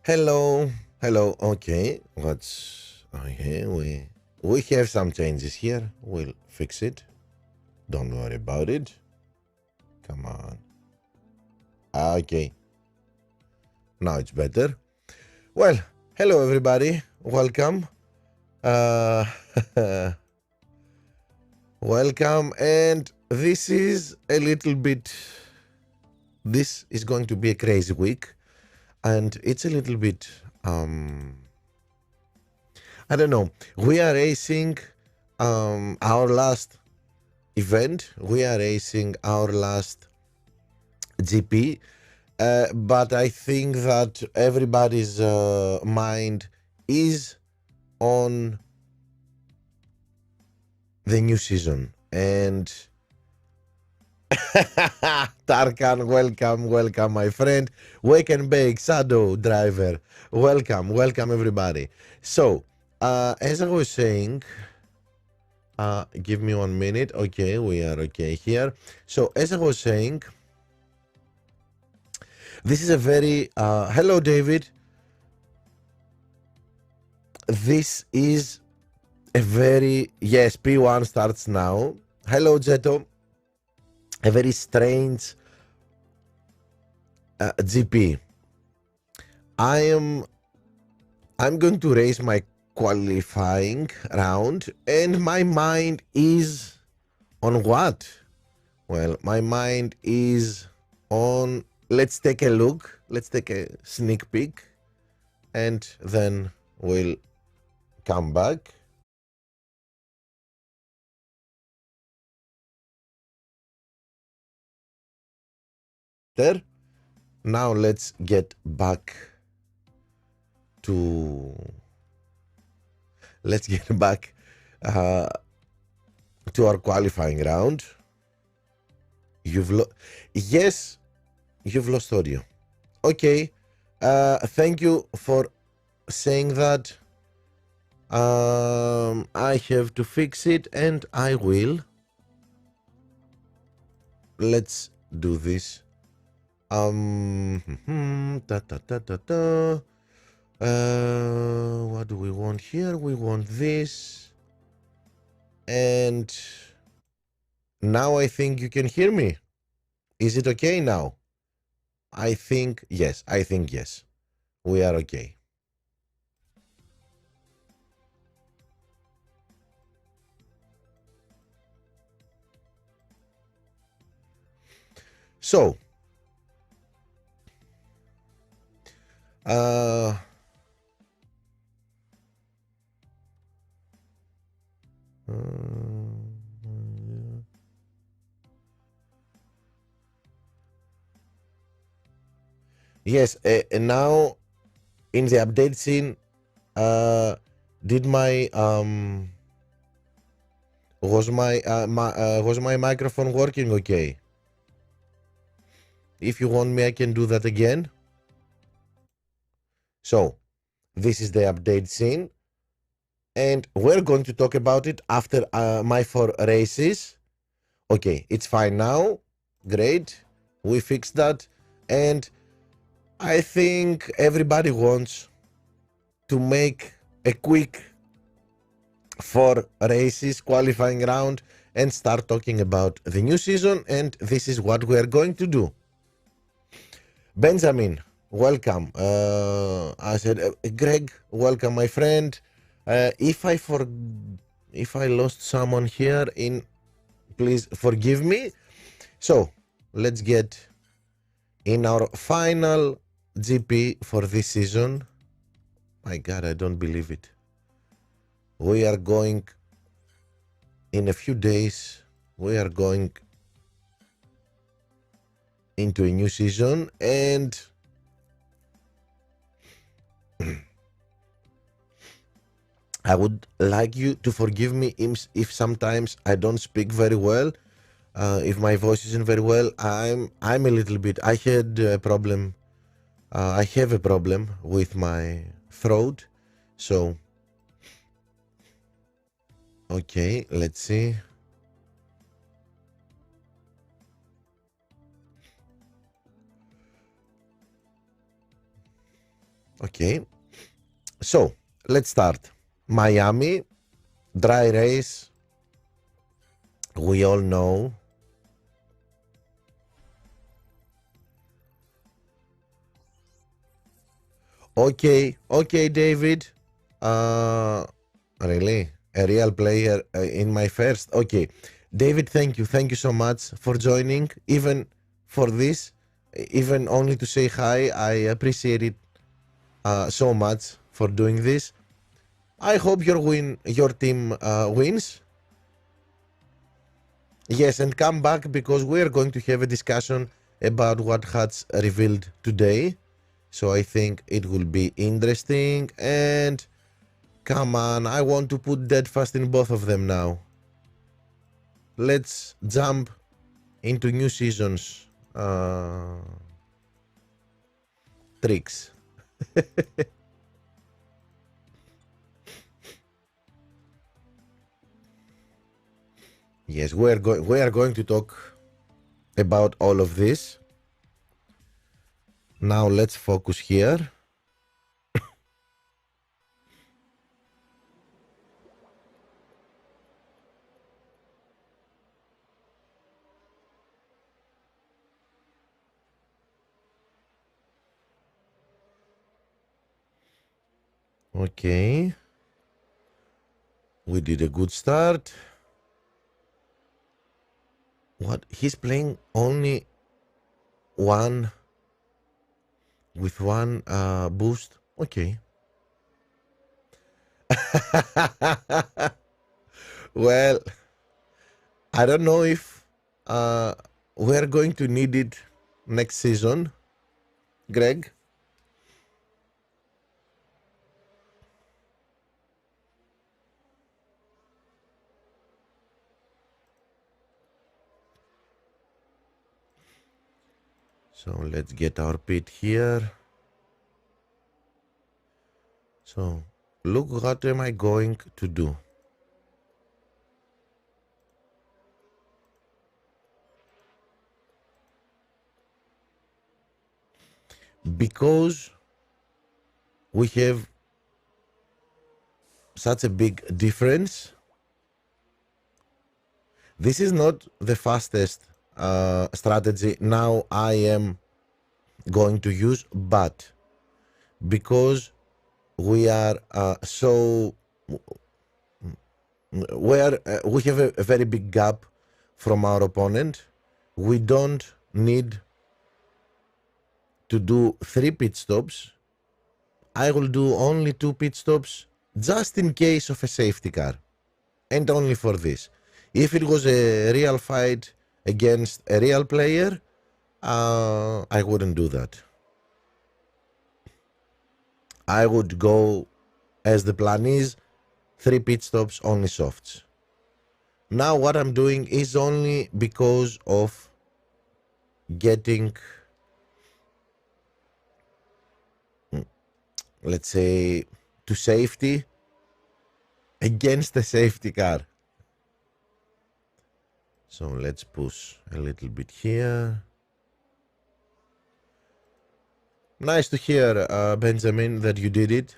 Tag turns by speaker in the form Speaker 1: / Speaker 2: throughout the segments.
Speaker 1: Hello, hello. Okay, what's okay? We have some changes here. We'll fix it. Don't worry about it. Come on. Okay, now it's better. Well, hello everybody. Welcome. Uh, welcome. And this is a little bit. This is going to be a crazy week, and it's a little bit. I don't know. We are racing our last event. We are racing our last GP, but I think that everybody's mind is on the new season. And Tarkan, welcome, my friend. Wake and Bake, Shadow Driver, welcome, everybody. So, as I was saying, give me 1 minute. Okay, we are okay here. So, as I was saying, this is a very hello, David. This is a very yes. P1 starts now. Hello, Jeto. A very strange GP. I'm going to race my qualifying round, and my mind is on what? Well, my mind is on. Let's take a look. Let's take a sneak peek, and then we'll come back. There. Now let's get back to. Let's get back uh, to our qualifying round. Yes, you've lost audio. Okay. Thank you for saying that. I have to fix it, and I will. Let's do this. Ta ta ta ta ta. What do we want here? We want this, and now I think you can hear me. Is it okay now? I think yes. I think yes. We are okay. So, uh, yes. And now in the update scene, did my was my microphone working okay? If you want me, I can do that again. So, this is the update scene, and we're going to talk about it after my 4 races. Okay, it's fine now. Great, we fixed that, and I think everybody wants to make a quick 4 races qualifying round and start talking about the new season, and this is what we are going to do. Benjamin, welcome. I said, Greg, welcome, my friend. If I lost someone here, please forgive me. So let's get in our final GP for this season. My God, I don't believe it. We are going in a few days. We are going into a new season, and I would like you to forgive me if sometimes I don't speak very well. If my voice isn't very well, I'm a little bit. I had a problem. I have a problem with my throat. So, okay, let's see. Okay, so let's start. Miami, dry race. We all know. Okay, David. Really? A real player in my first? Okay. David, thank you so much for joining, even for this, even only to say hi. I appreciate it so much for doing this. I hope your team wins. Yes, and come back because we are going to have a discussion about what Hutch revealed today. So I think it will be interesting. And come on, I want to put dead fast in both of them now. Let's jump into new seasons tricks. Yes, we are going to talk about all of this. Now let's focus here. Okay. We did a good start. What? He's playing only one with one boost. Okay. Well, I don't know if uh, we're going to need it next season, Greg. So let's get our pit here. So look, what am I going to do? Because we have such a big difference, this is not the fastest strategy now I am going to use, but because we are we have a very big gap from our opponent, we don't need to do 3 pit stops. I will do only 2 pit stops just in case of a safety car, and only for this. If it was a real fight against a real player, I wouldn't do that. I would go as the plan is, 3 pit stops, only softs. Now what I'm doing is only because of getting, let's say, to safety against the safety car. So let's push a little bit here. Nice to hear, Benjamin, that you did it.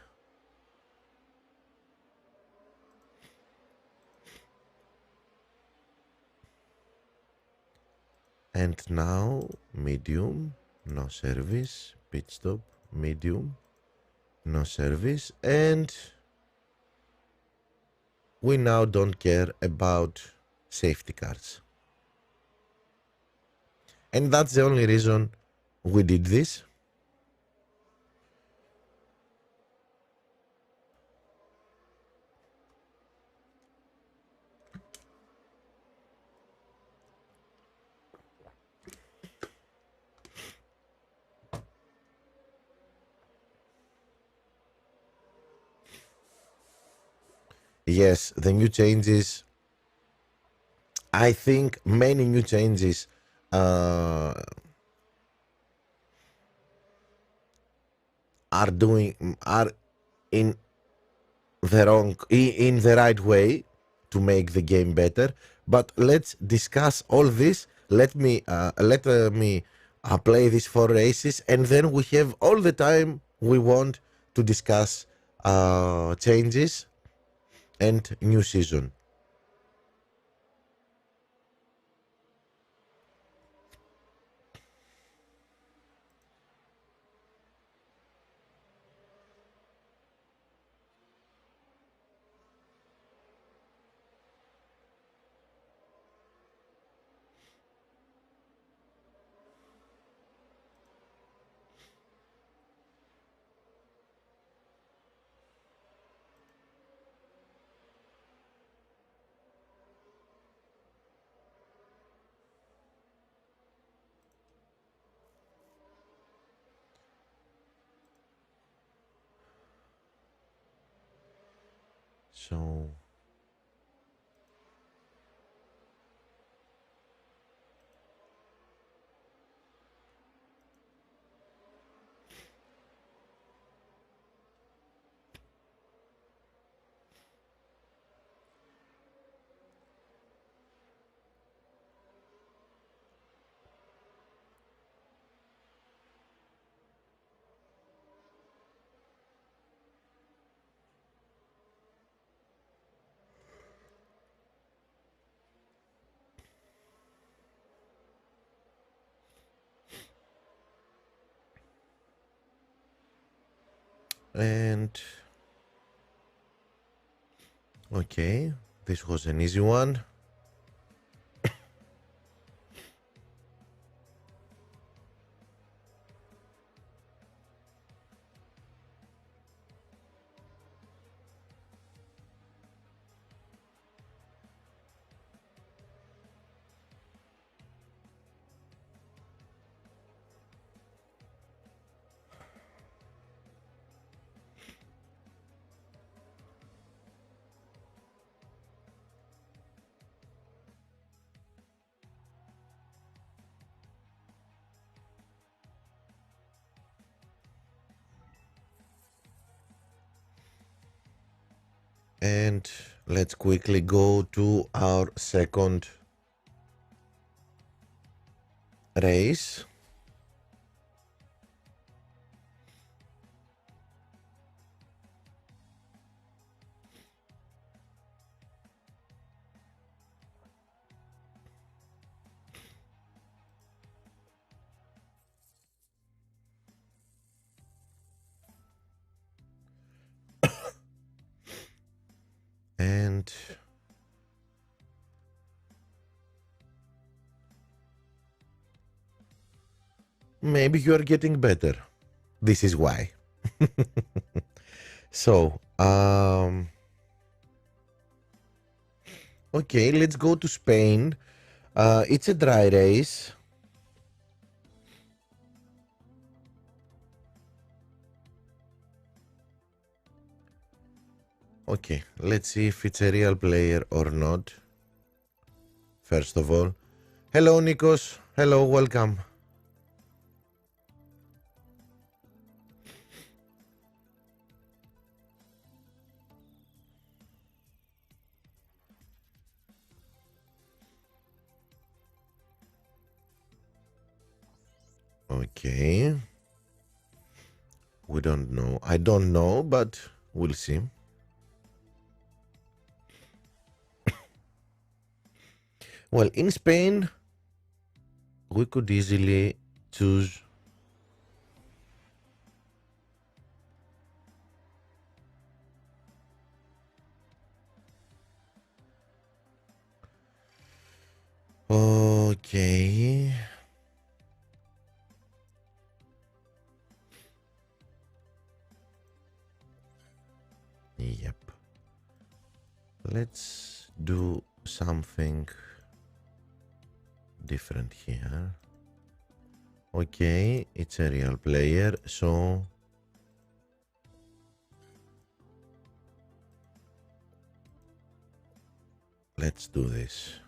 Speaker 1: And now, medium, no service, pit stop, medium, no service, and we now don't care about safety cars. And that's the only reason we did this. Yes, the new changes, I think many new changes uh, are in in the right way to make the game better. But let's discuss all this. Let me play these 4 races, and then we have all the time we want to discuss changes and new season. So and okay, this was an easy one. And let's quickly go to our second race. And maybe you are getting better. This is why. So, okay, let's go to Spain. It's a dry race. Okay, let's see if it's a real player or not. First of all, hello, Nikos. Hello, welcome. Okay. We don't know. I don't know, but we'll see. Well, in Spain, we could easily choose. Okay. Yep. Let's do something different here. Okay, it's a real player, so let's do this.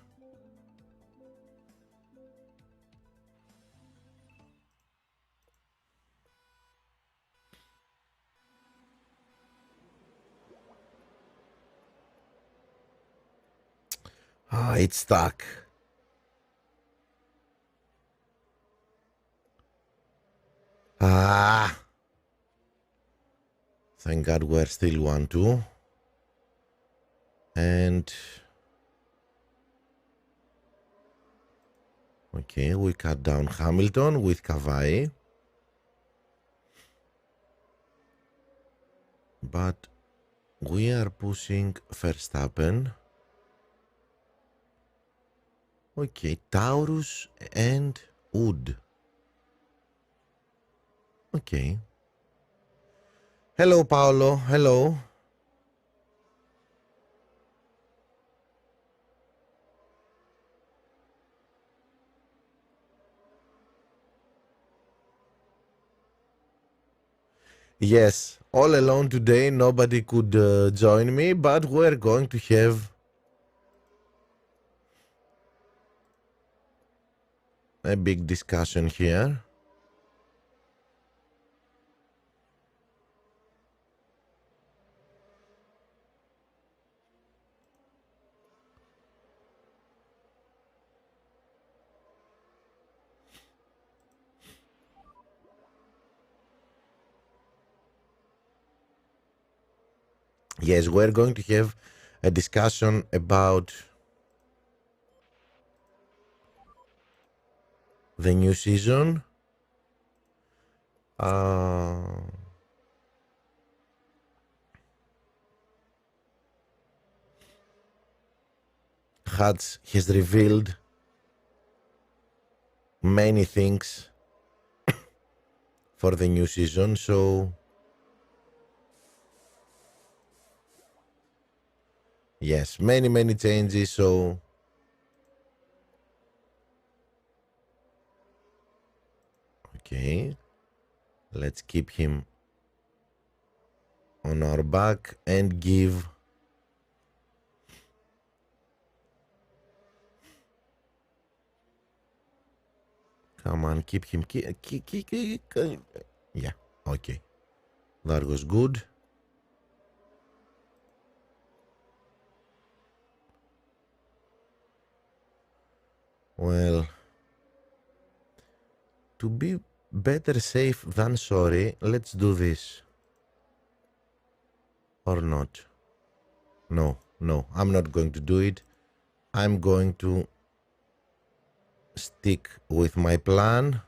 Speaker 1: Ah, it's stuck. Ah. Thank God we're still 1-2. And okay, we cut down Hamilton with Kavai. But we are pushing Verstappen. Okay, Taurus and Wood. Okay. Hello, Paolo. Hello. Yes, all alone today. Nobody could join me, but we're going to have a big discussion here. Yes, we're going to have a discussion about the new season. Hutch has revealed many things for the new season, so yes, many changes, so okay, let's keep him on our back and give come on, keep him yeah, okay, that was good. Well, to be better safe than sorry, let's do this. Or not. No, I'm not going to do it. I'm going to stick with my plan.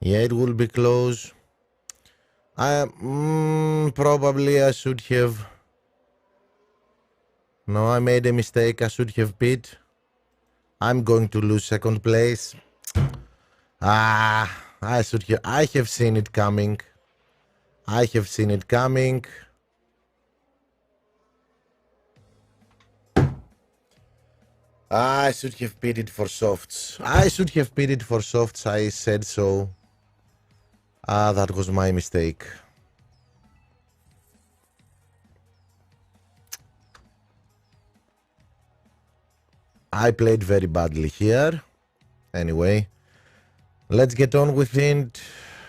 Speaker 1: Yeah, it will be close. Probably I should have. No, I made a mistake. I should have beat. I'm going to lose second place. I should have. I have seen it coming. I should have beat it for softs. I said so. That was my mistake. I played very badly here. Anyway, let's get on with it.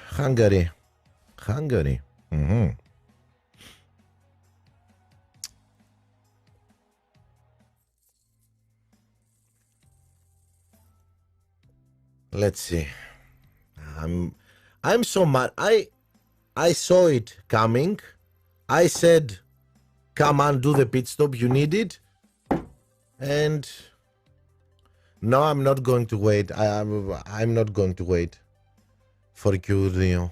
Speaker 1: Hungary. Let's see. I'm so mad. I saw it coming. I said, come on, do the pit stop. You need it. And no, I'm not going to wait. I'm not going to wait for Q2.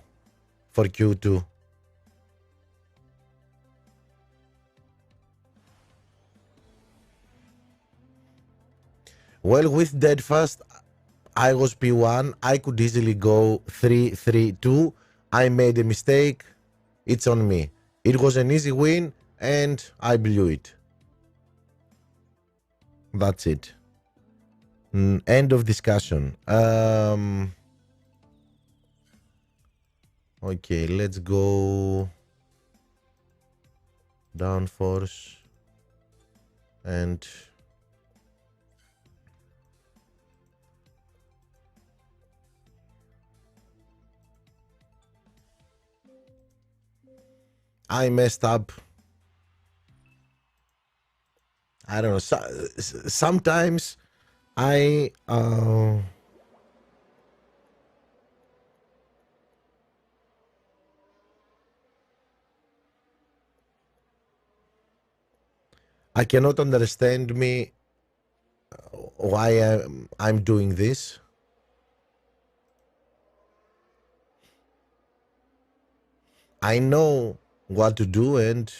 Speaker 1: Well, with Deadfast, I was P1. I could easily go 3-3-2. I made a mistake. It's on me. It was an easy win, and I blew it. That's it. End of discussion. Okay, let's go downforce and I messed up. I don't know. Sometimes I I cannot understand me why I'm doing this. I know what to do, and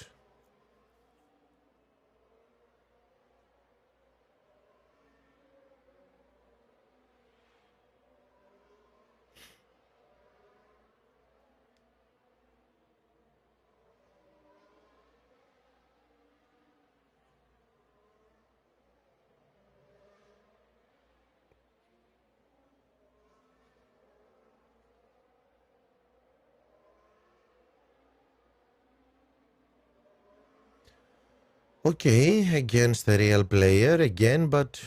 Speaker 1: okay, against a real player again, but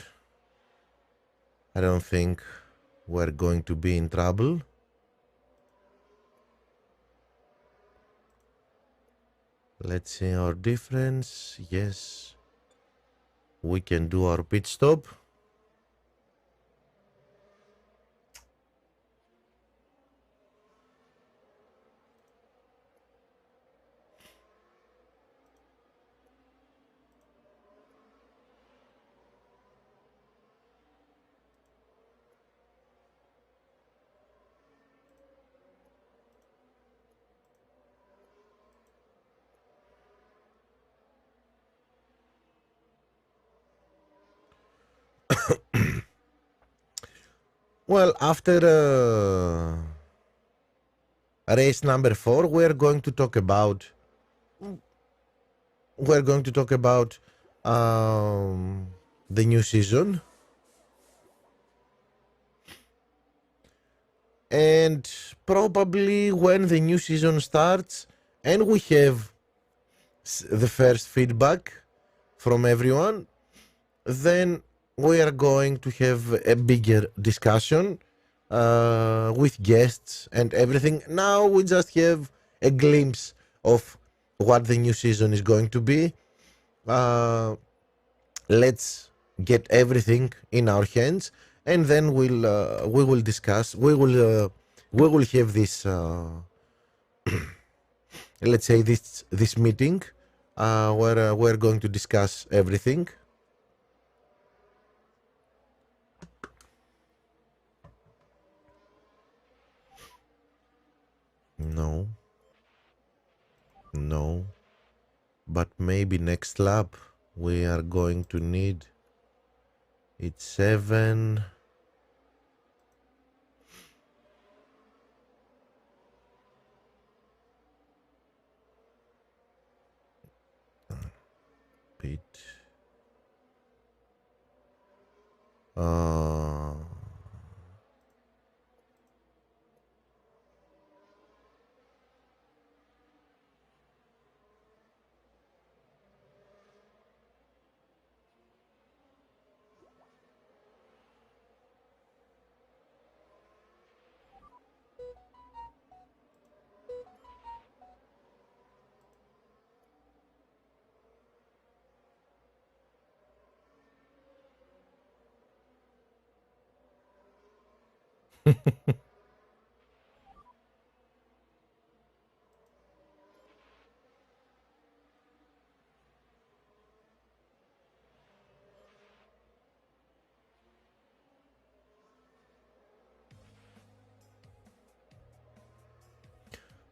Speaker 1: I don't think we're going to be in trouble. Let's see our difference. Yes, we can do our pit stop. Well, after race number 4, we're going to talk about the new season, and probably when the new season starts and we have the first feedback from everyone, then we are going to have a bigger discussion with guests and everything. Now we just have a glimpse of what the new season is going to be. Let's get everything in our hands, and then we will discuss. We will have this. Let's say this meeting where we're going to discuss everything. No, no, but maybe next lap we are going to need. It's 7. Pit. Uh,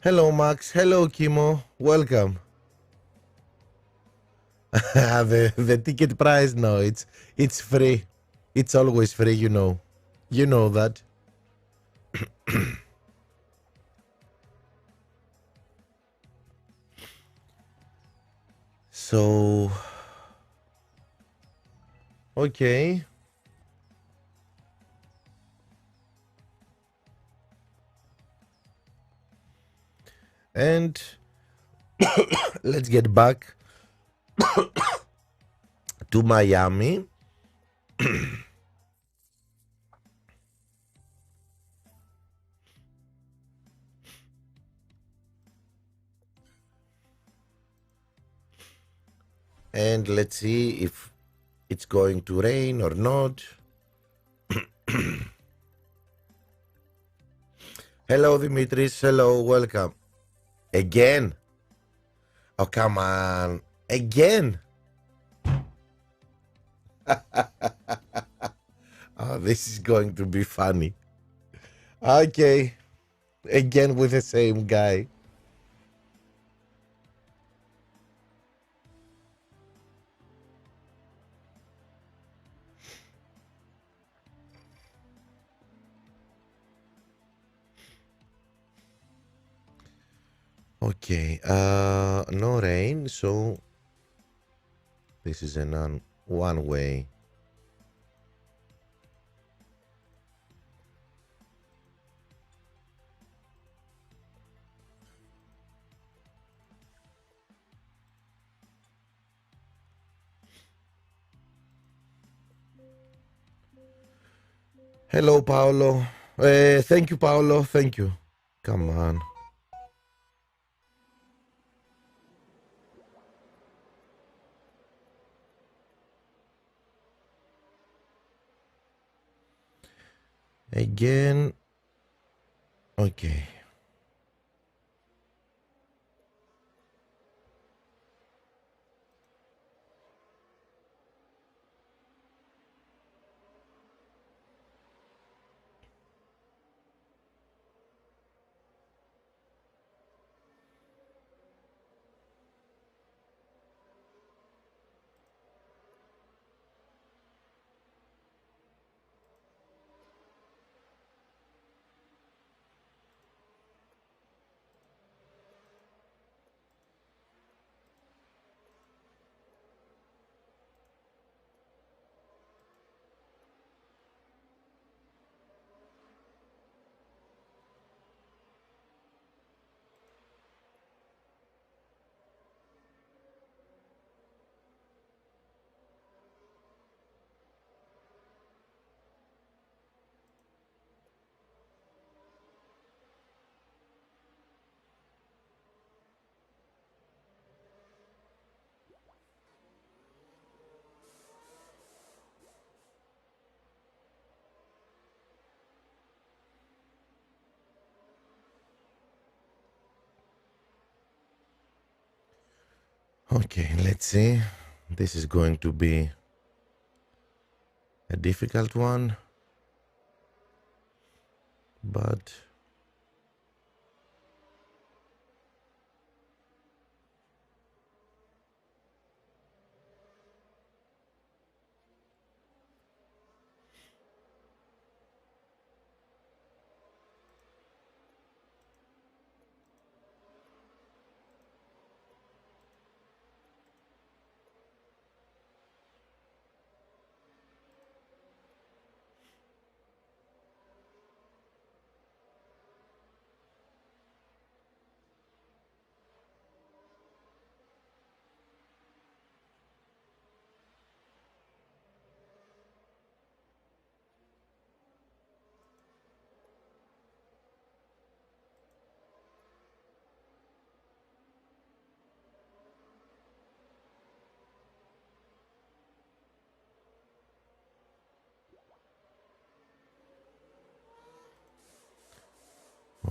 Speaker 1: Hello, Max. Hello, Kimo. Welcome. The ticket price? No, it's free. It's always free. You know that. So, okay. And let's get back to Miami. And let's see if it's going to rain or not. Hello, Dimitris. Hello, welcome. Again? Oh, come on. Again? Oh, this is going to be funny. Okay. Again with the same guy. Okay. No rain, so this is an one way. Hello, Paolo. Thank you, Paolo. Thank you. Come on. Again. Okay. Okay, let's see. This is going to be a difficult one, but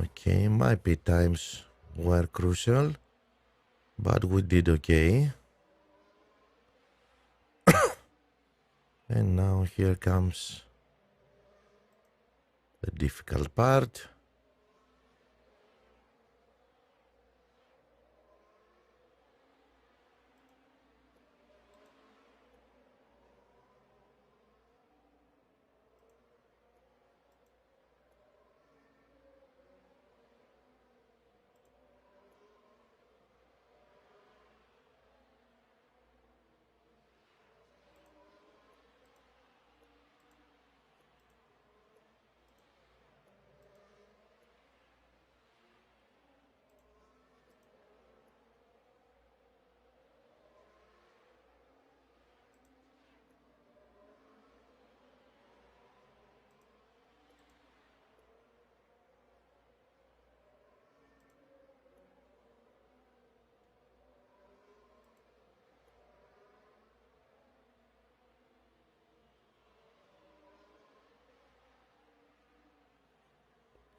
Speaker 1: okay, my pit times were crucial, but we did okay. And now here comes the difficult part.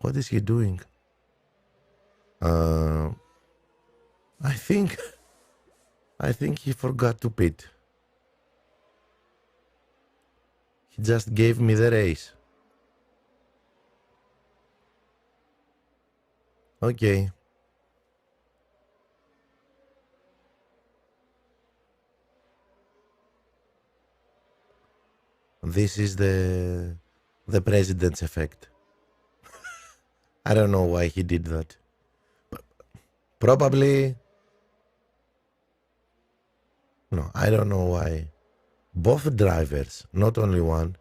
Speaker 1: What is he doing? I think he forgot to pit. He just gave me the race. Okay. This is the president's effect. I don't know why he did that. Probably. No, I don't know why. Both drivers, not only one.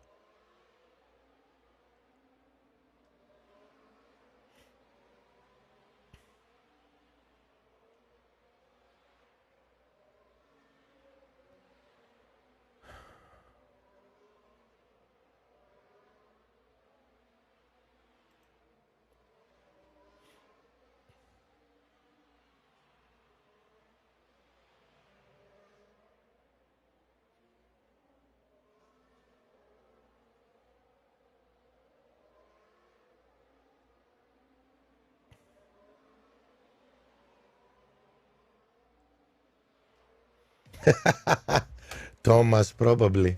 Speaker 1: Thomas, probably.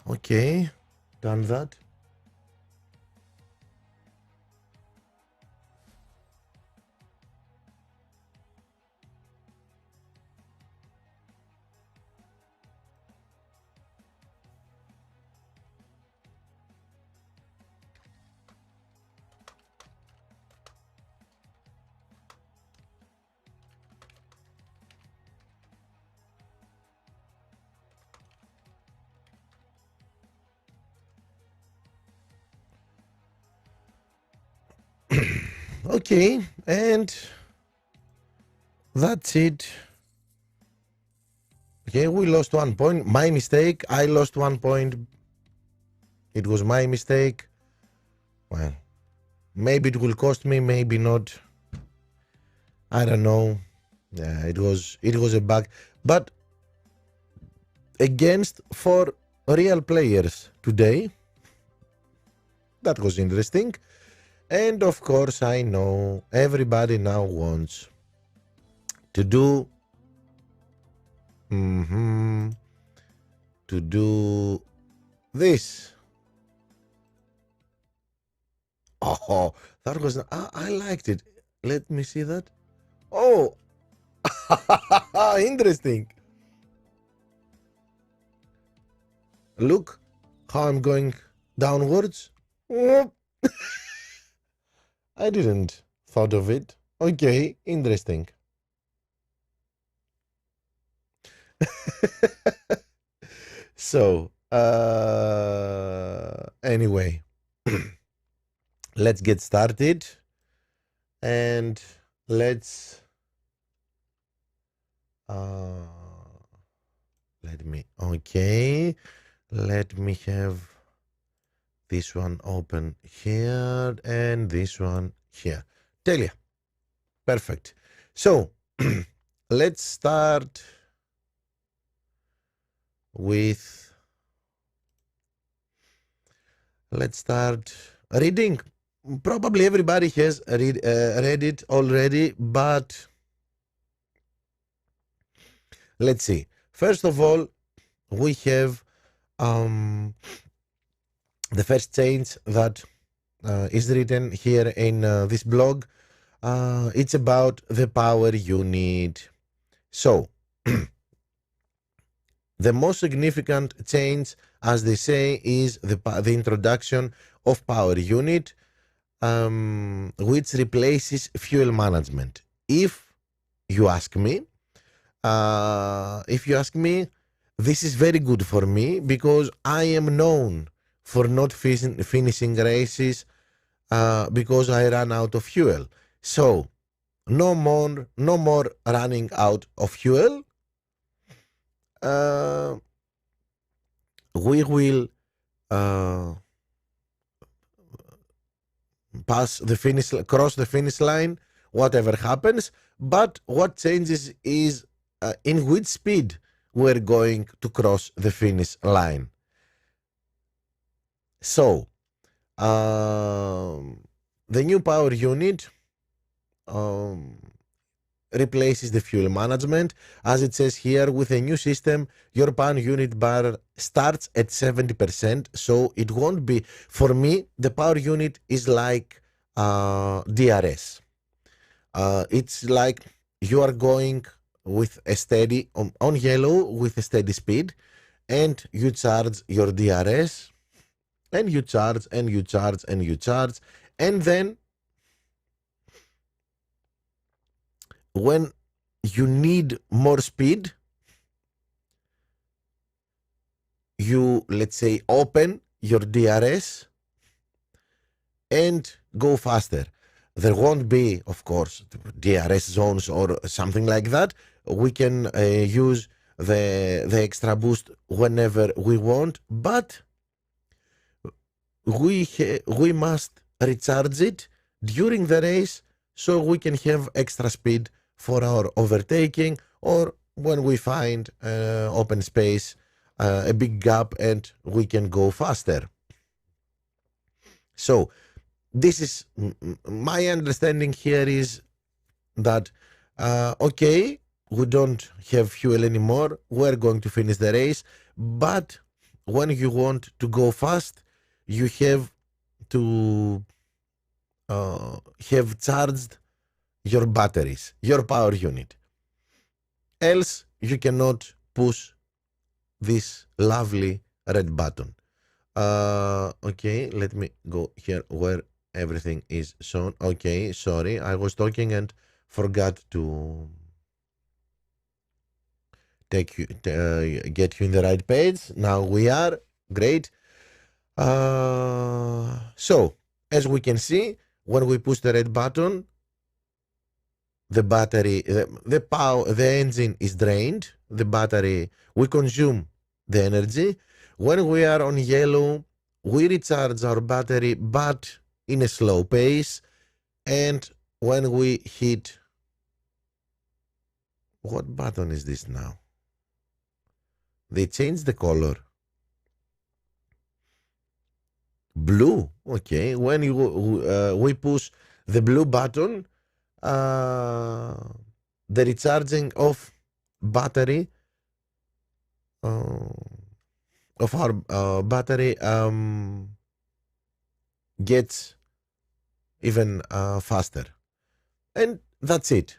Speaker 1: Okay, done that. Okay, and that's it. Okay, we lost 1 point. My mistake. I lost 1 point. It was my mistake. Well, maybe it will cost me, maybe not. I don't know. Yeah, it was a bug. But against 4 real players today, that was interesting. And of course, I know everybody now wants to do this. Oh, that was I liked it. Let me see that. Oh, interesting. Look how I'm going downwards. I didn't thought of it. Okay, interesting. So, anyway, let's get started and let's let me have this one open here and this one here. Telia. Perfect. So let's start reading. Probably everybody has read it already, but let's see. First of all, we have the first change that is written here in this blog. It's about the power unit. So the most significant change, as they say, is the introduction of power unit, which replaces fuel management. If you ask me, This is very good for me because I am known for not finishing races because I ran out of fuel. So no more running out of fuel. Uh, we will uh, cross the finish line, whatever happens. But what changes is in which speed we're going to cross the finish line. So, the new power unit um, replaces the fuel management. As it says here, with a new system, your power unit bar starts at 70%. So it won't be, for me, the power unit is like DRS. It's like you are going with a steady, on yellow with a steady speed, and you charge your DRS, and you charge, and you charge, and you charge, and then when you need more speed, you, let's say, open your DRS and go faster. There won't be, of course, DRS zones or something like that. We can use the extra boost whenever we want, but we must recharge it during the race so we can have extra speed for our overtaking, or when we find open space, a big gap, and we can go faster. So this is my understanding here is that okay, we don't have fuel anymore, we're going to finish the race, but when you want to go fast, you have to have charged your batteries, your power unit, else you cannot push this lovely red button. Okay, let me go here where everything is shown. Okay, sorry, I was talking and forgot to take you get you in the right page. Now we are great. So as we can see, when we push the red button, the battery, the power, the engine is drained. The battery, we consume the energy. When we are on yellow, we recharge our battery, but in a slow pace. And when we hit, what button is this now? They changed the color. Blue. Okay. When we push the blue button, the recharging of battery of our battery gets even faster, and that's it.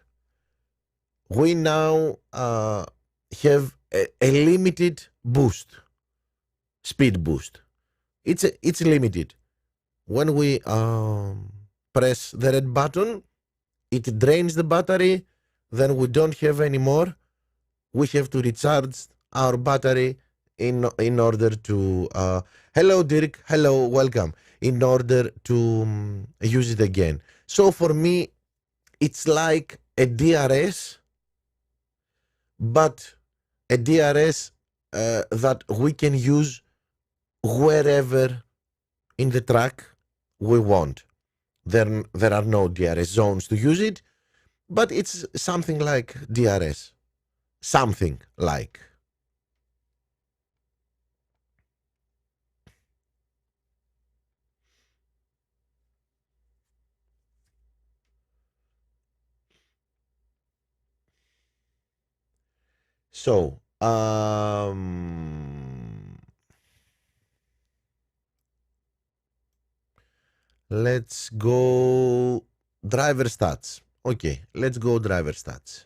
Speaker 1: We now have a limited boost, speed boost. It's limited. When we press the red button, it drains the battery. Then we don't have any more. We have to recharge our battery in order to hello Dirk, hello, welcome, in order to use it again. So for me, it's like a DRS, but a DRS that we can use wherever in the track we want. There are no DRS zones to use it, but it's something like DRS. Something like. So, let's go driver stats. Okay, let's go driver stats.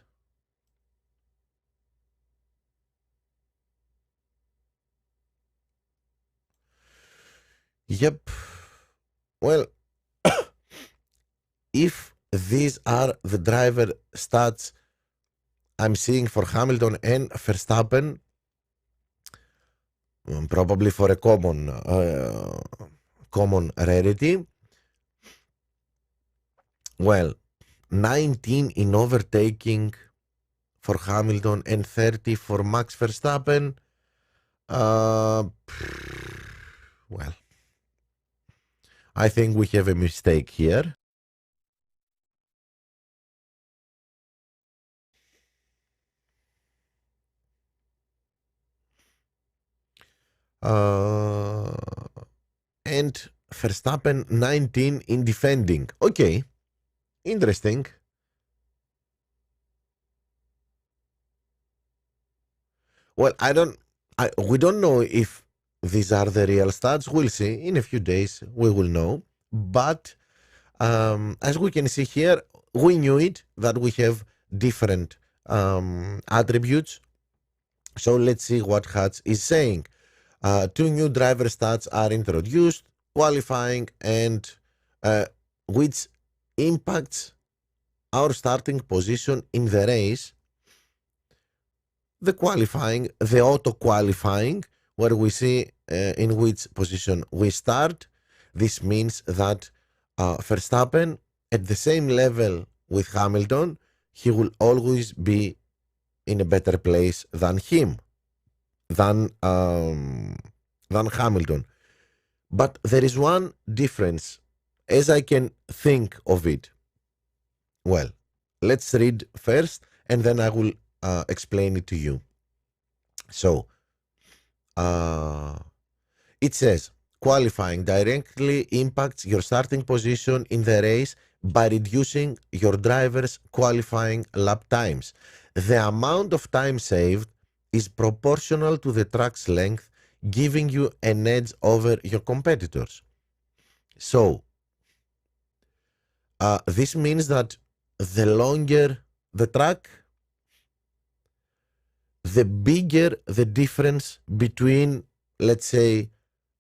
Speaker 1: Yep. Well, if these are the driver stats I'm seeing for Hamilton and Verstappen, probably for a common rarity. Well, 19 in overtaking for Hamilton and 30 for Max Verstappen. Well, I think we have a mistake here. And Verstappen 19 in defending. Okay, interesting. Well, we don't know if these are the real stats. We'll see in a few days. We will know. But as we can see here, we knew it that we have different attributes. So let's see what Hatch is saying. Two new driver stats are introduced, qualifying and which impacts our starting position in the race. The qualifying, the auto qualifying, where we see in which position we start. This means that Verstappen, at the same level with Hamilton, he will always be in a better place than him, than Hamilton. But there is one difference, as I can think of it. Well, let's read first, and then I will explain it to you. So, it says qualifying directly impacts your starting position in the race by reducing your driver's qualifying lap times. The amount of time saved is proportional to the track's length, giving you an edge over your competitors. So, this means that the longer the track, the bigger the difference between, let's say,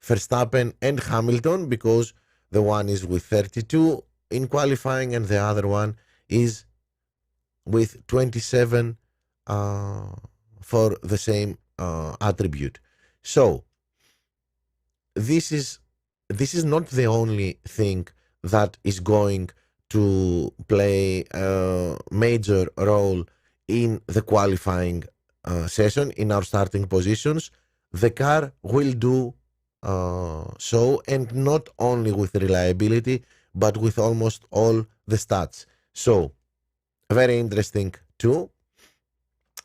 Speaker 1: Verstappen and Hamilton, because the one is with 32 in qualifying and the other one is with 27 for the same attribute. So this is not the only thing that is going to play a major role in the qualifying session, in our starting positions. The car will do so, and not only with reliability, but with almost all the stats. So, very interesting too.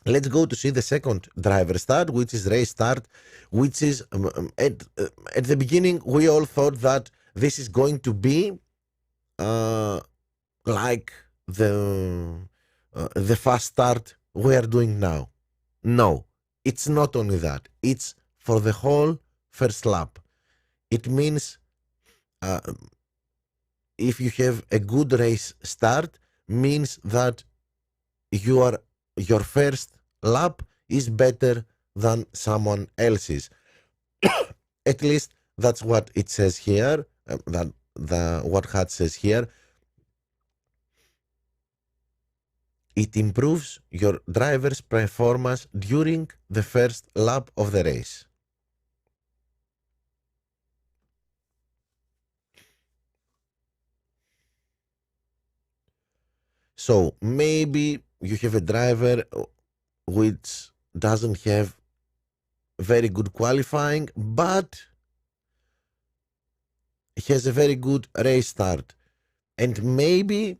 Speaker 1: Let's go to see the second driver stat, which is race start, which is at the beginning we all thought that this is going to be like the fast start we are doing now. No, it's not only that. It's for the whole first lap. It means if you have a good race start, means that your first lap is better than someone else's. At least that's what it says here. What Hatch says here. It improves your driver's performance during the first lap of the race. So maybe you have a driver which doesn't have very good qualifying, but he has a very good race start. And maybe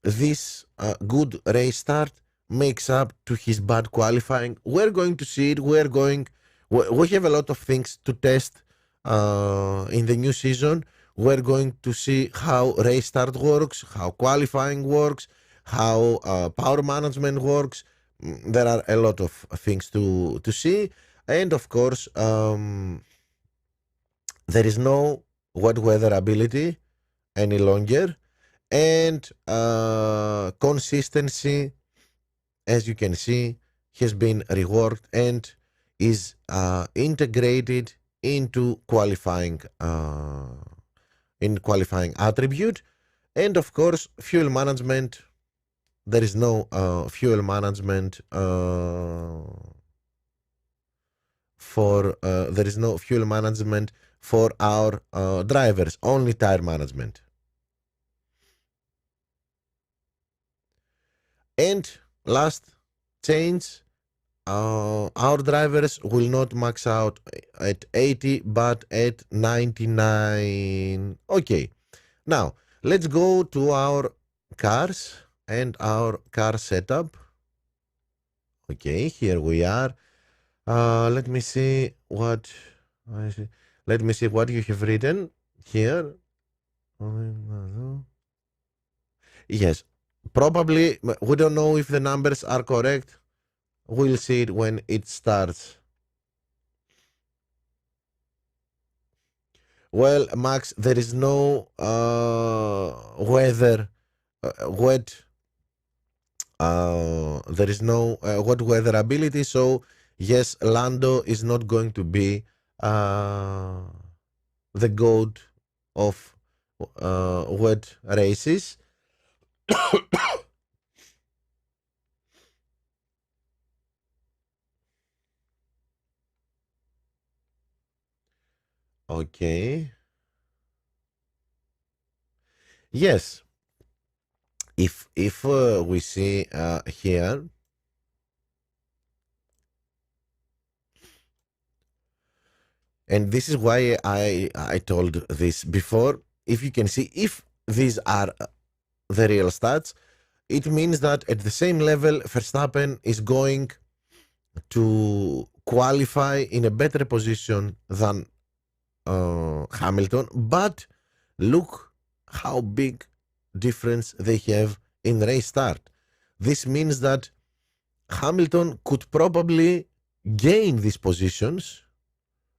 Speaker 1: this good race start makes up to his bad qualifying. We're going to see it. We have a lot of things to test in the new season. We're going to see how race start works, how qualifying works, how power management works. There are a lot of things to see. And of course, there is no wet weather ability any longer. And consistency, as you can see, has been rewarded and is integrated into qualifying attribute. And of course, fuel management. There is no fuel management for there is no fuel management for our drivers, only tire management. And last change, our drivers will not max out at 80 but at 99. Okay, now let's go to our cars and our car setup. Okay, here we are. Let me see what let me see what you have written here. Yes, probably we don't know if the numbers are correct. We'll see it when it starts. Well, Max, there is no weather wet. There is no wet weather ability, so yes, Lando is not going to be the goat of wet races. Okay. Yes. If we see here, and this is why I told this before. If you can see, if these are the real stats, it means that at the same level, Verstappen is going to qualify in a better position than Hamilton. But look how big difference they have in race start. This means that Hamilton could probably gain these positions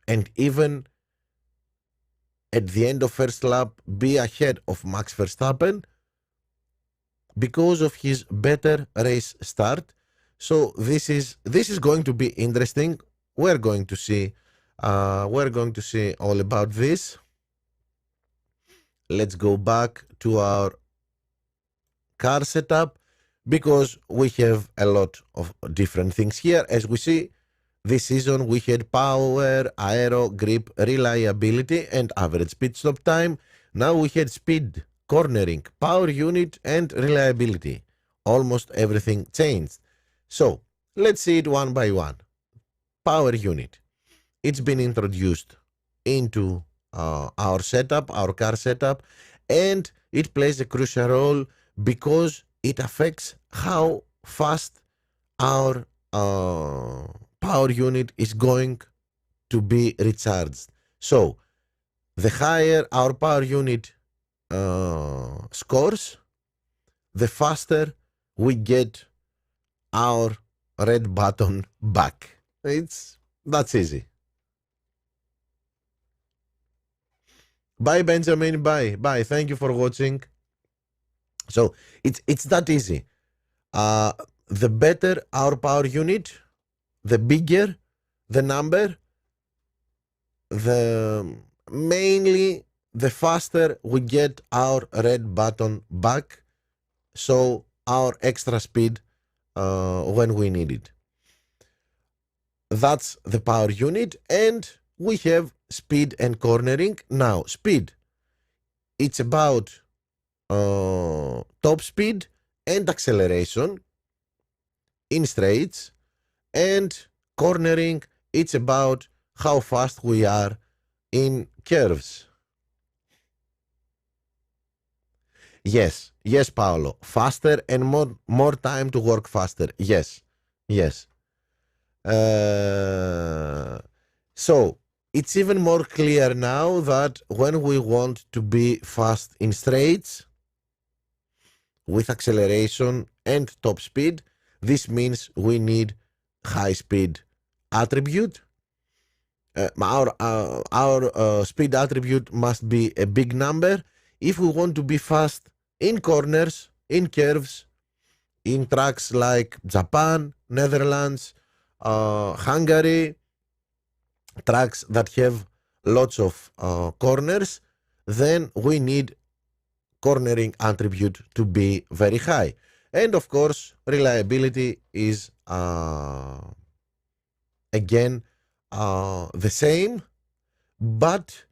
Speaker 1: and even at the end of first lap be ahead of Max Verstappen because of his better race start. So this is going to be interesting. We're going to see all about this. Let's go back to our car setup because we have a lot of different things here. As we see, this season we had power, aero, grip, reliability, and average pit stop time. Now we had speed, cornering, power unit, and reliability. Almost everything changed. So let's see it one by one. Power unit. It's been introduced into our setup, our car setup, and it plays a crucial role because it affects how fast our power unit is going to be recharged. So the higher our power unit scores, the faster we get our red button back. That's easy. Bye, Benjamin. Bye. Thank you for watching. So it's that easy. The better our power unit, the bigger the number, mainly the faster we get our red button back. So our extra speed when we need it. That's the power unit, and we have speed and cornering. Now, speed, it's about top speed and acceleration in straights, and cornering, it's about how fast we are in curves. Yes, Paolo. Faster and more time to work faster. Yes. So it's even more clear now that when we want to be fast in straights with acceleration and top speed, this means we need high speed attribute. Our speed attribute must be a big number if we want to be fast in corners, in curves, in tracks like Japan, Netherlands, Hungary, tracks that have lots of corners. Then we need cornering attribute to be very high. And of course, reliability is again the same, but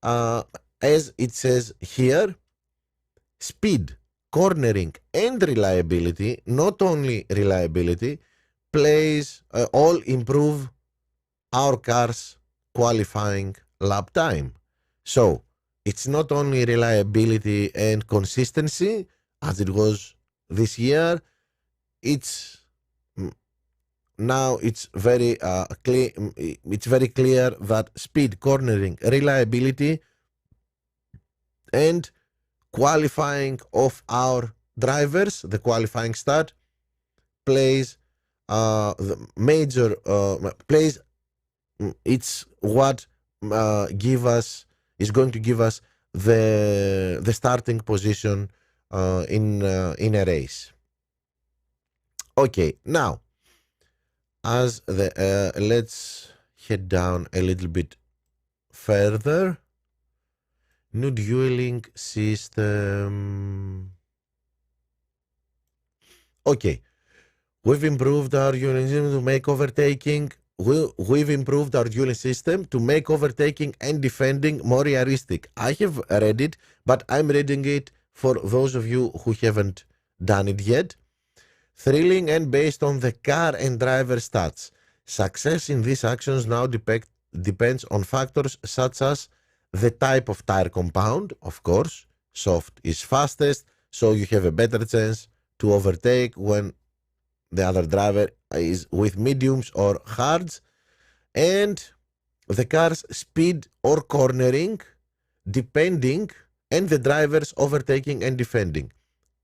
Speaker 1: as it says here, speed, cornering, and reliability, not only reliability, plays all improve our car's qualifying lap time. So it's not only reliability and consistency as it was this year, it's now it's very clear. It's very clear that speed, cornering, reliability, and qualifying of our drivers, the qualifying start, plays the major plays. It's what is going to give us the starting position in a race. Okay, now as the let's head down a little bit further. New dueling system. Okay, we've improved our dueling system to make overtaking. We've improved our dueling system to make overtaking and defending more realistic. I have read it, but I'm reading it for those of you who haven't done it yet. Thrilling and based on the car and driver stats. Success in these actions now depends on factors such as the type of tire compound, of course. Soft is fastest, so you have a better chance to overtake when the other driver is with mediums or hards, and the car's speed or cornering, depending, and the driver's overtaking and defending.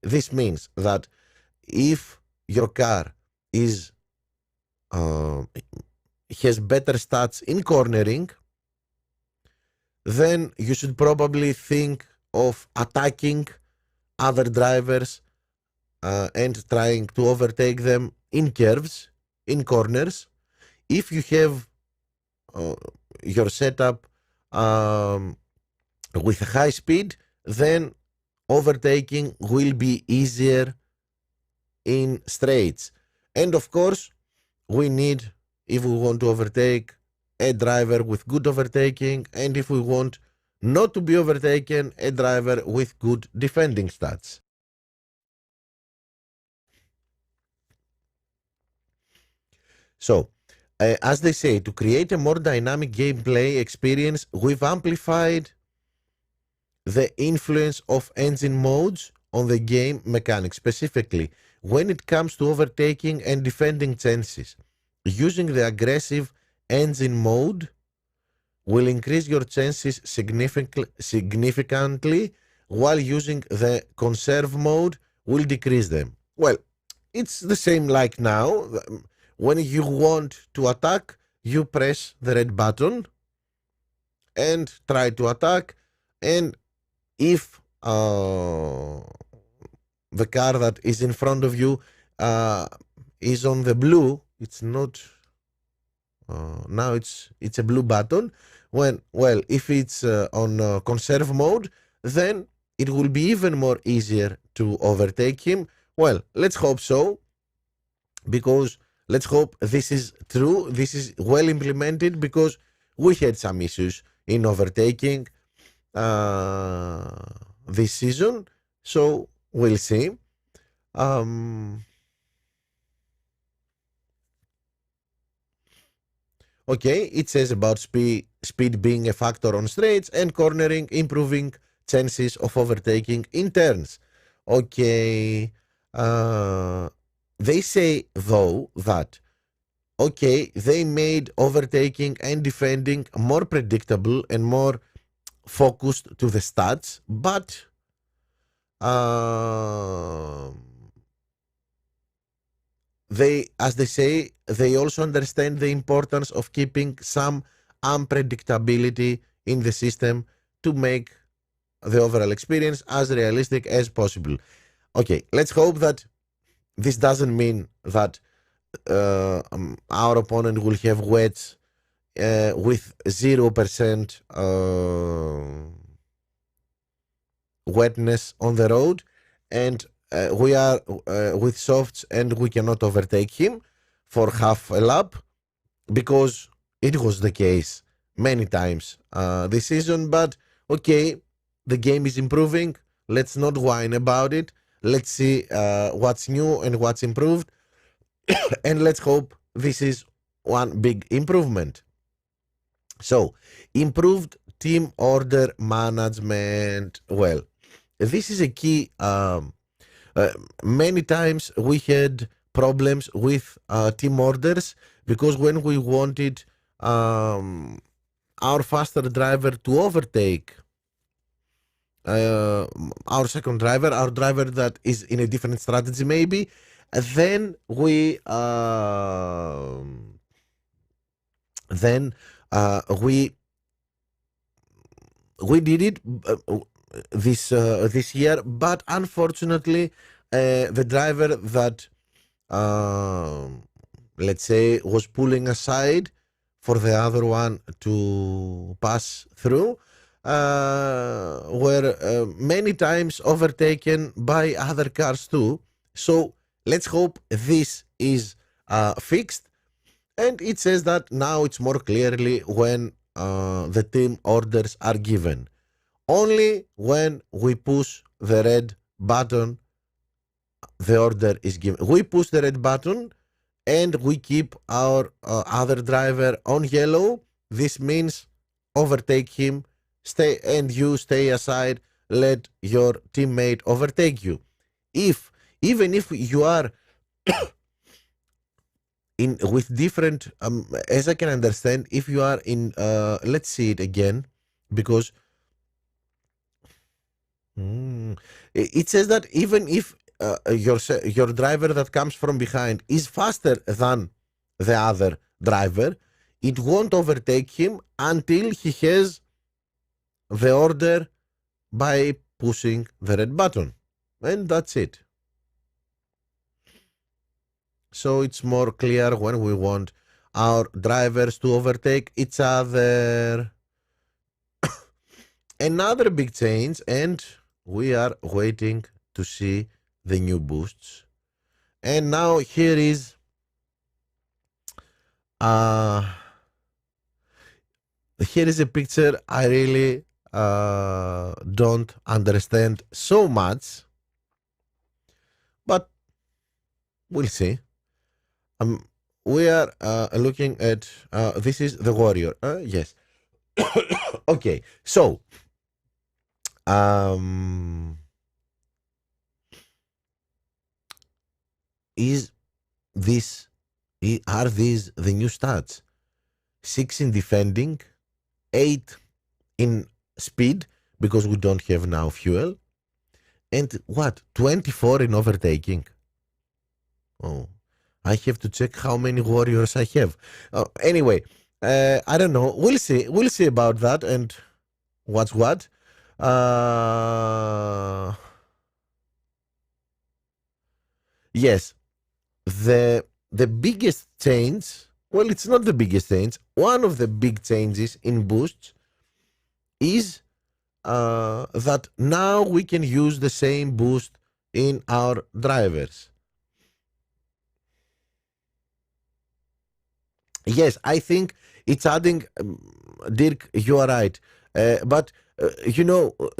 Speaker 1: This means that if your car is has better stats in cornering, then you should probably think of attacking other drivers and trying to overtake them in curves, in corners. If you have your setup with high speed, then overtaking will be easier in straights. And of course, we need, if we want to overtake, a driver with good overtaking, and if we want not to be overtaken, a driver with good defending stats. So, as they say, to create a more dynamic gameplay experience, we've amplified the influence of engine modes on the game mechanics, specifically when it comes to overtaking and defending chances. Using the aggressive engine mode will increase your chances significantly, while using the conserve mode will decrease them. Well, it's the same like now. When you want to attack, you press the red button and try to attack, and if the car that is in front of you is on the blue, it's not now it's a blue button. If it's on conserve mode, then it will be even more easier to overtake him. Well, let's hope so, because let's hope this is true, this is well implemented, because we had some issues in overtaking this season, so we'll see. Okay, it says about speed being a factor on straights and cornering, improving chances of overtaking in turns. Okay, they say though that, okay, they made overtaking and defending more predictable and more focused to the stats, but they, as they say, they also understand the importance of keeping some unpredictability in the system to make the overall experience as realistic as possible. Okay, let's hope that this doesn't mean that our opponent will have wets with 0% wetness on the road, and we are with softs and we cannot overtake him for half a lap, because it was the case many times this season, but okay, the game is improving. Let's not whine about it. Let's see what's new and what's improved, and let's hope this is one big improvement. So, improved team order management. Well, this is a key. Uh, Many times we had problems with team orders because when we wanted um, our faster driver to overtake uh, our second driver, our driver that is in a different strategy, maybe, then then we did it this year, but unfortunately, the driver that let's say was pulling aside for the other one to pass through were many times overtaken by other cars too. So let's hope this is fixed. And it says that now it's more clearly when the team orders are given. Only when we push the red button, the order is given. We push the red button and we keep our other driver on yellow. This means overtake him, stay, and you stay aside, let your teammate overtake you. If even if you are in with different as I can understand, if you are in let's see it again, because it says that even if your driver that comes from behind is faster than the other driver, it won't overtake him until he has the order by pushing the red button, and that's it. So it's more clear when we want our drivers to overtake each other. Another big change, and we are waiting to see the new boosts. And now uh here is a picture I really don't understand so much, but we'll see. We are looking at this is the warrior. Yes. Okay. So is this are these the new stats? 6 in defending, 8 in speed because we don't have now fuel, and what, 24 in overtaking. Oh, I have to check how many warriors I have. Anyway, I don't know. We'll see about that and what's what. Yes, the biggest change. Well, it's not the biggest change. One of the big changes in boosts is that now we can use the same boost in our drivers. Yes, I think it's adding. Dirk, you are right, but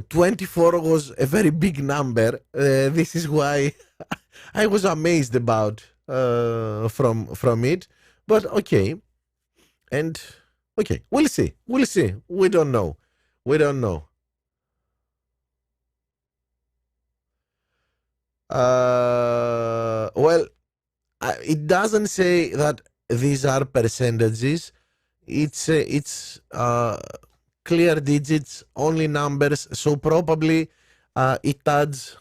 Speaker 1: 24 was a very big number. This is why I was amazed about from it. But okay, and okay, we'll see. We'll see. We don't know. We don't know. Well, it doesn't say that these are percentages. It's clear digits, only numbers. So probably it adds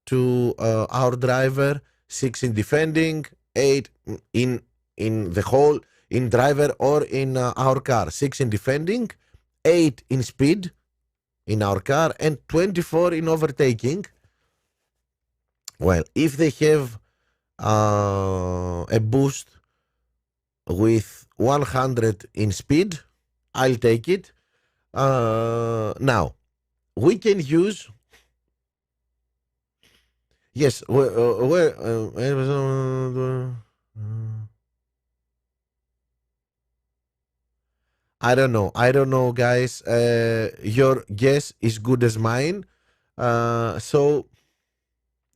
Speaker 1: to our driver 6 in defending, 8 in the whole in driver or in our car. 6 in defending, 8 in speed in our car, and 24 in overtaking. Well, if they have a boost with 100 in speed, I'll take it. Now, we can use. Yes, I don't know. I don't know, guys. Your guess is good as mine. So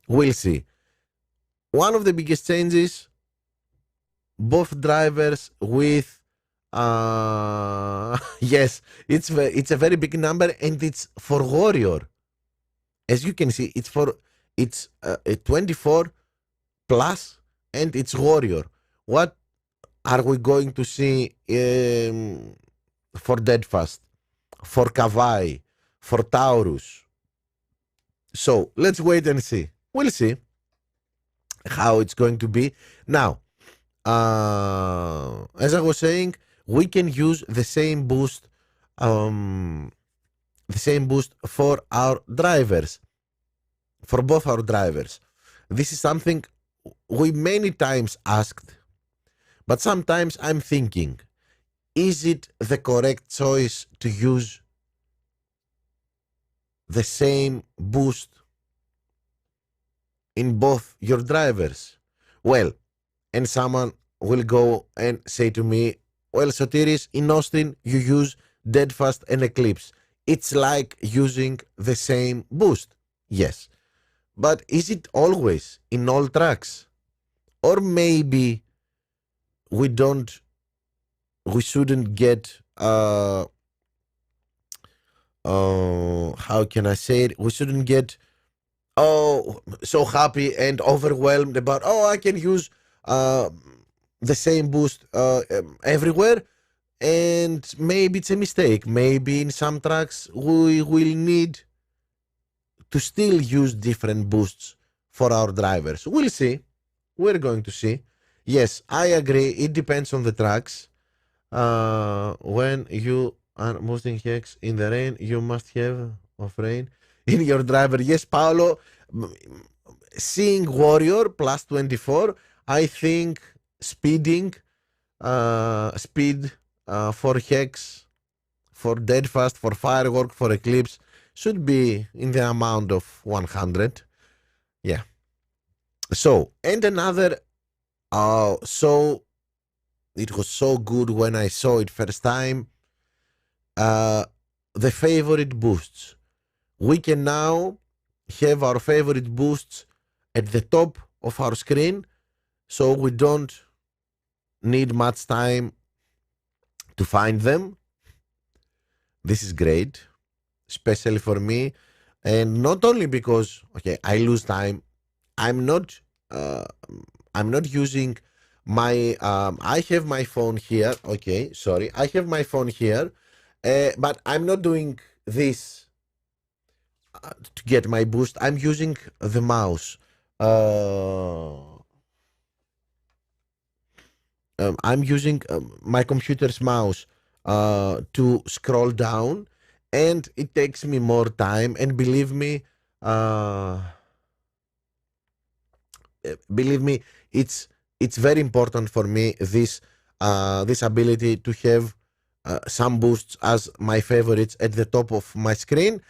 Speaker 1: we'll see. One of the biggest changes, both drivers with yes, it's a very big number, and it's for Warrior. As you can see, it's a 24 plus, and it's Warrior. What are we going to see for Deadfast, for Kavai, for Taurus? So let's wait and see. We'll see how it's going to be. Now, as I was saying, we can use the same boost for our drivers, for both our drivers. This is something we many times asked, but sometimes I'm thinking, is it the correct choice to use the same boost in both your drivers? Well, and someone will go and say to me, well, Sotiris, in Austin, you use Deadfast and Eclipse. It's like using the same boost. Yes. But is it always in all tracks? Or maybe we shouldn't get, how can I say it? We shouldn't get, so happy and overwhelmed about, I can use the same boost everywhere. And maybe it's a mistake. Maybe in some tracks we will need to still use different boosts for our drivers. We'll see. We're going to see. Yes, I agree. It depends on the tracks. When you are boosting Hex in the rain, you must have of rain in your driver. Yes, Paolo. Seeing Warrior plus 24, I think speed for Hex, for Deadfast, for Firework, for Eclipse should be in the amount of 100. Yeah. So, and another, so it was so good when I saw it first time. The favorite boosts. We can now have our favorite boosts at the top of our screen, so we don't need much time to find them. This is great, especially for me, and not only because I lose time. I'm not using my I have my phone here. I have my phone here, but I'm not doing this to get my boost. I'm using the mouse. I'm using my computer's mouse to scroll down, and it takes me more time. And believe me, it's very important for me, this ability to have some boosts as my favorites at the top of my screen.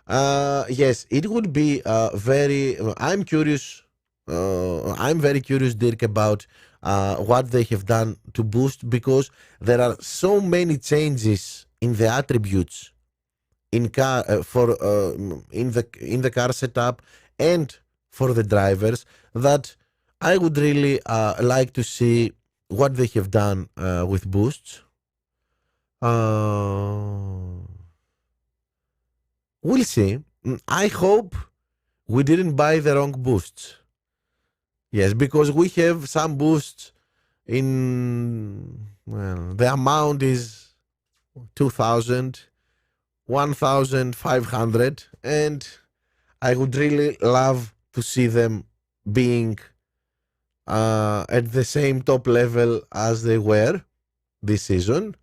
Speaker 1: Yes, it would be very. I'm curious. I'm very curious, Dirk, about what they have done to boost, because there are so many changes in the attributes in car in the car setup and for the drivers, that I would really like to see what they have done with boosts. We'll see. I hope we didn't buy the wrong boosts. Yes, because we have some boosts in, well, the amount is 2,000, 1,500, and I would really love to see them being at the same top level as they were this season.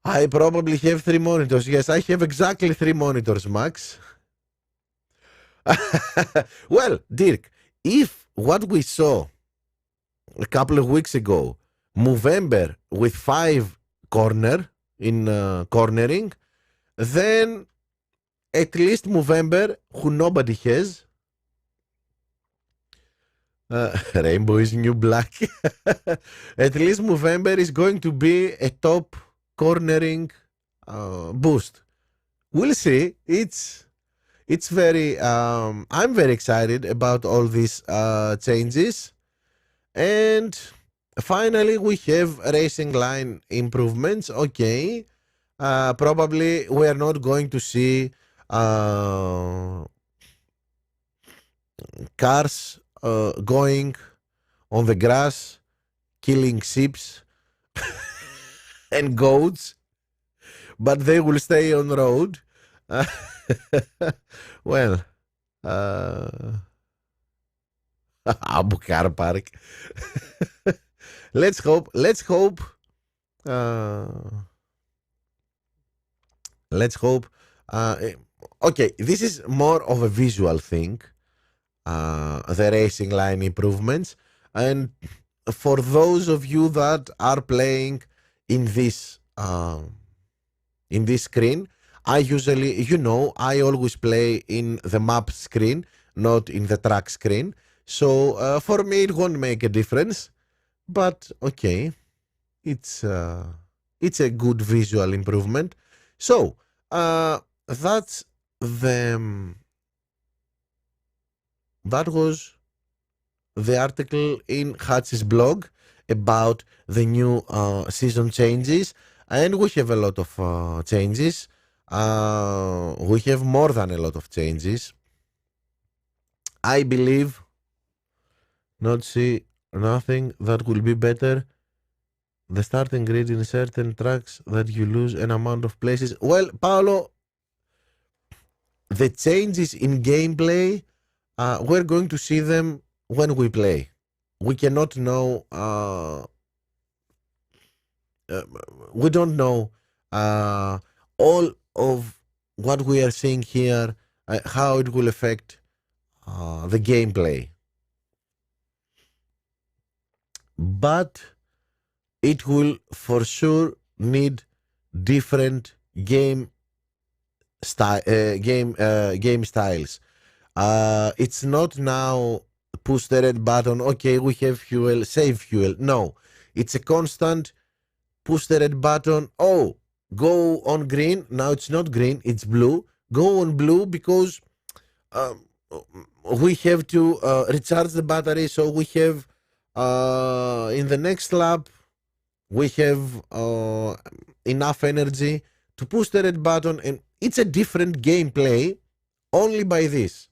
Speaker 1: I probably have 3 monitors. Yes, I have exactly 3 monitors, Max. Well, Dirk, if what we saw a couple of weeks ago, Movember with 5 cornering, then at least Movember, who nobody has, Rainbow is new black. At least Movember is going to be a top cornering boost. We'll see. It's very. I'm very excited about all these changes, and finally we have racing line improvements. Okay, probably we are not going to see cars going on the grass, killing sheep and goats, but they will stay on road. Uh, well, uh, Abu Car Park. Let's hope. Let's hope. Uh, let's hope. Okay, this is more of a visual thing. The racing line improvements, and for those of you that are playing in this screen, I usually, I always play in the map screen, not in the track screen. So for me, it won't make a difference. But okay, it's a good visual improvement. So that's the that was the article in Hatch's blog about the new season changes, and we have a lot of changes. We have more than a lot of changes. I believe not see nothing that will be better. The starting grid in certain tracks that you lose an amount of places. Well, Paolo, the changes in gameplay, we're going to see them when we play. We cannot know. We don't know all of what we are seeing here, how it will affect the gameplay. But it will for sure need different game styles. It's not now push the red button. Okay, we have fuel, save fuel. No, it's a constant push the red button. Oh, go on green. Now it's not green, it's blue. Go on blue because we have to recharge the battery. So we have in the next lap we have enough energy to push the red button, and it's a different gameplay only by this.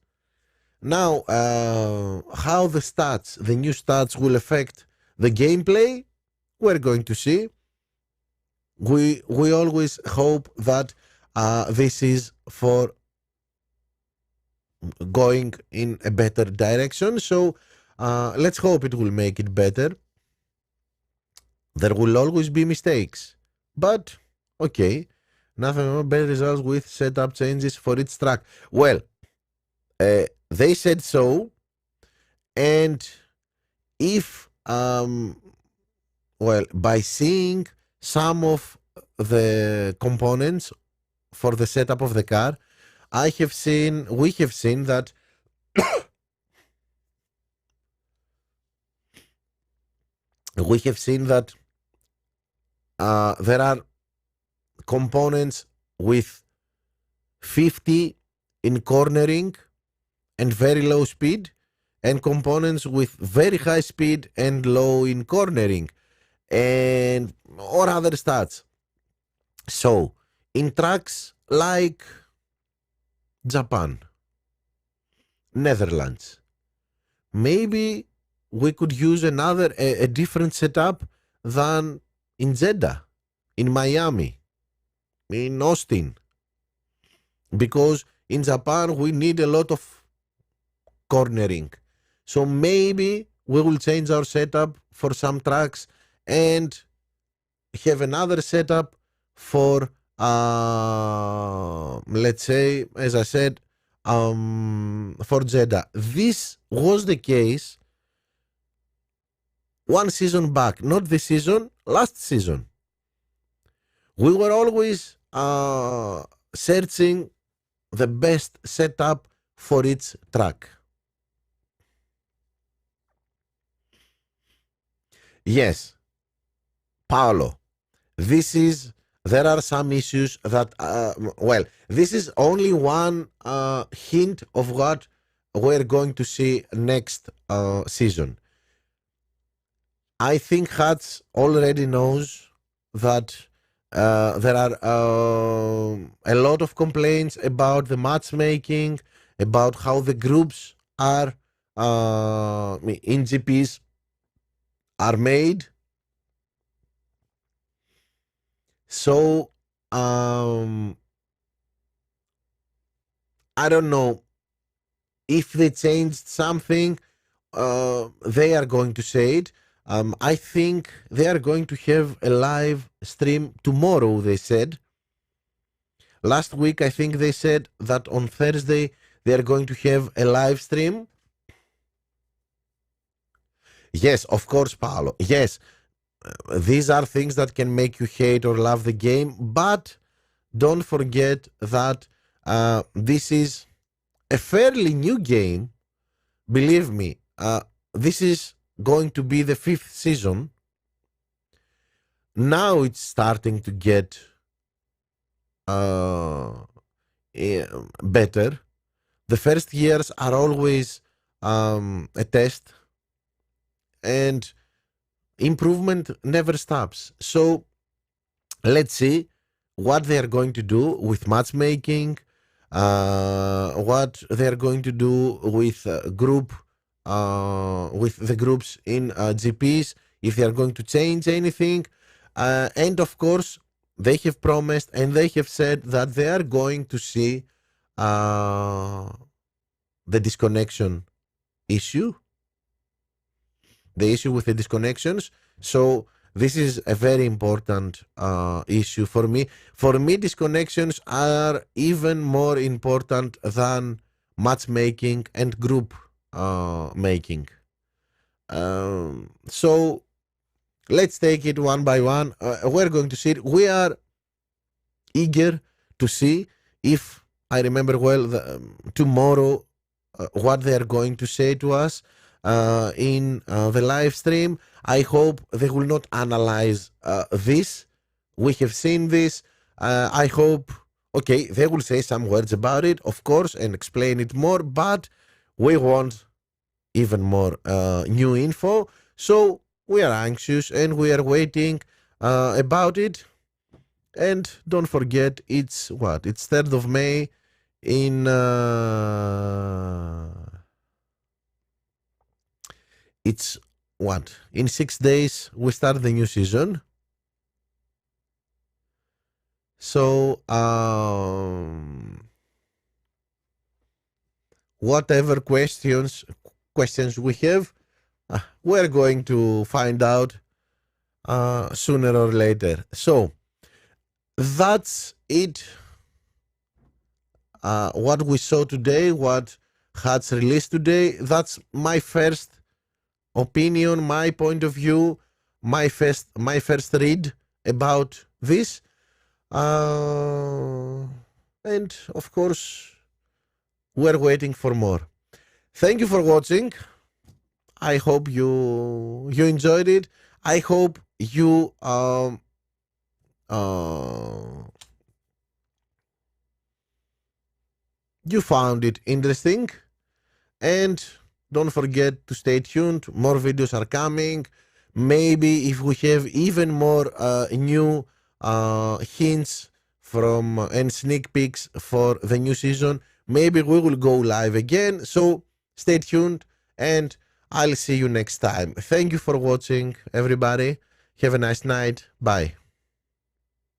Speaker 1: Now, how the new stats will affect the gameplay, we're going to see. We always hope that this is for going in a better direction. So let's hope it will make it better. There will always be mistakes, but okay, nothing more better results with setup changes for each track. Well, they said so, and if by seeing some of the components for the setup of the car, we have seen that there are components with 50 in cornering and very low speed, and components with very high speed and low in cornering, and or other stats. So in tracks like Japan, Netherlands, maybe we could use a different setup than in Jeddah, in Miami, in Austin, because in Japan we need a lot of cornering. So maybe we will change our setup for some tracks and have another setup for let's say, as I said, for Jeddah. This was the case one season back, not this season, last season. We were always searching the best setup for each track. Yes, Paolo, there are some issues that, this is only one hint of what we're going to see next season. I think Hats already knows that there are a lot of complaints about the matchmaking, about how the groups are in GPs are made. So I don't know if they changed something. They are going to say it. I think they are going to have a live stream tomorrow, they said. Last week, I think they said that on Thursday they are going to have a live stream. Yes, of course, Paolo. Yes, these are things that can make you hate or love the game, but don't forget that this is a fairly new game. Believe me, this is going to be the 5th season. Now it's starting to get better. The first years are always a test, and improvement never stops. So let's see what they are going to do with matchmaking, what they are going to do with with the groups in GPs, if they are going to change anything. And of course, they have promised and they have said that they are going to see the disconnection issue, the issue with the disconnections. So this is a very important issue for me. For me, disconnections are even more important than matchmaking and group making. So let's take it one by one. We're going to see it. We are eager to see, if I remember well, tomorrow what they are going to say to us in the live stream. I hope they will not analyze this. We have seen this. I hope, okay, they will say some words about it, of course, and explain it more, but we want even more new info. So we are anxious and we are waiting about it. And don't forget, it's what? It's 3rd of May in... it's what? In 6 days, we start the new season. So, whatever questions we have, we're going to find out sooner or later. So, that's it. What we saw today, what Hats released today, that's my first opinion, my point of view, my first read about this. And of course, we're waiting for more. Thank you for watching. I hope you enjoyed it. I hope you you found it interesting, and don't forget to stay tuned. More videos are coming. Maybe if we have even more new hints from and sneak peeks for the new season, maybe we will go live again. So stay tuned and I'll see you next time. Thank you for watching, everybody. Have a nice night. Bye.